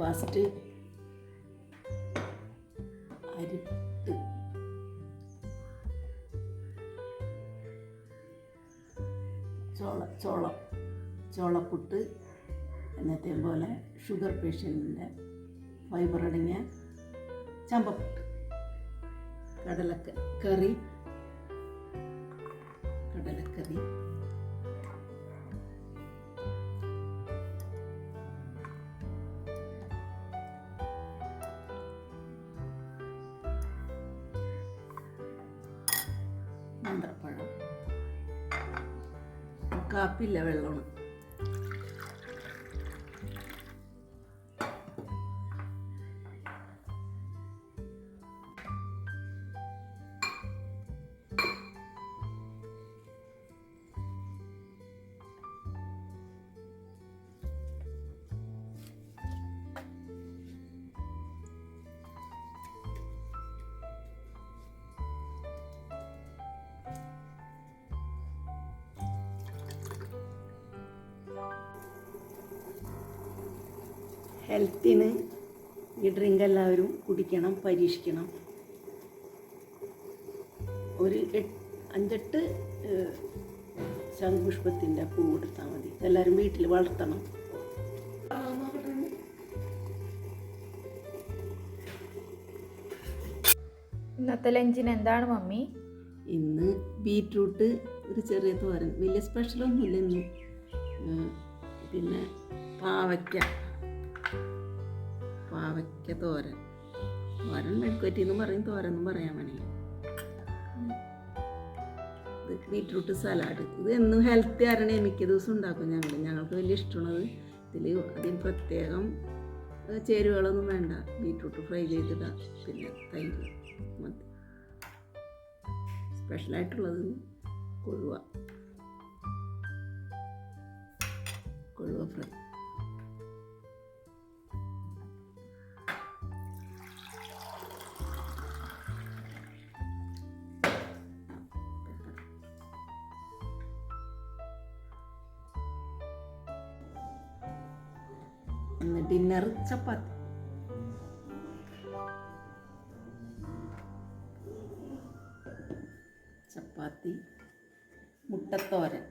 Breakfast അരിപ്പുട്ട്, ചോളപ്പുട്ട്, എന്നത്തെ പോലെ sugar പേഷ്യൻറ്റിൻ്റെ fibre അടങ്ങിയ ചമ്പപ്പുട്ട്, കടലക്കറി, നേന്ത്രപ്പഴം, കാപ്പില്ല വെള്ളമാണ്. ഹെൽത്തിന് ഈ ഡ്രിങ്ക് എല്ലാവരും കുടിക്കണം, പരീക്ഷിക്കണം. ഒരു 5-8 ശംഖുപുഷ്പത്തിൻ്റെ പൂ എടുത്താൽ മതി. എല്ലാവരും വീട്ടിൽ വളർത്തണം. ഇന്നത്തെ ലഞ്ചിന് എന്താണ് മമ്മി? ഇന്ന് ബീറ്റ്റൂട്ട് ഒരു ചെറിയ തോരൻ, വലിയ സ്പെഷ്യലൊന്നുമില്ല ഇന്ന്. പിന്നെ പാവയ്ക്ക തോരൻ മെഴുക്കുവരട്ടിയെന്നും പറയും, തോരനും പറയാൻ വേണമെങ്കിൽ. ഇത് ബീറ്റ്റൂട്ട് സലാഡ്. ഇത് എന്നും ഹെൽത്തി ആരണേ മിക്ക ദിവസം ഉണ്ടാക്കും ഞങ്ങൾക്ക് വലിയ ഇഷ്ടമാണത്. ഇതിൽ അതിന് പ്രത്യേകം ചേരുവകളൊന്നും വേണ്ട. ബീറ്റ്റൂട്ട് ഫ്രൈ ചെയ്തിടുക, പിന്നെ തൈര് മതി. സ്പെഷ്യലായിട്ടുള്ളത് കൊഴുവ ഫ്രൈ. ഡിന്നർ ചപ്പാത്തി, മുട്ടത്തോരൻ.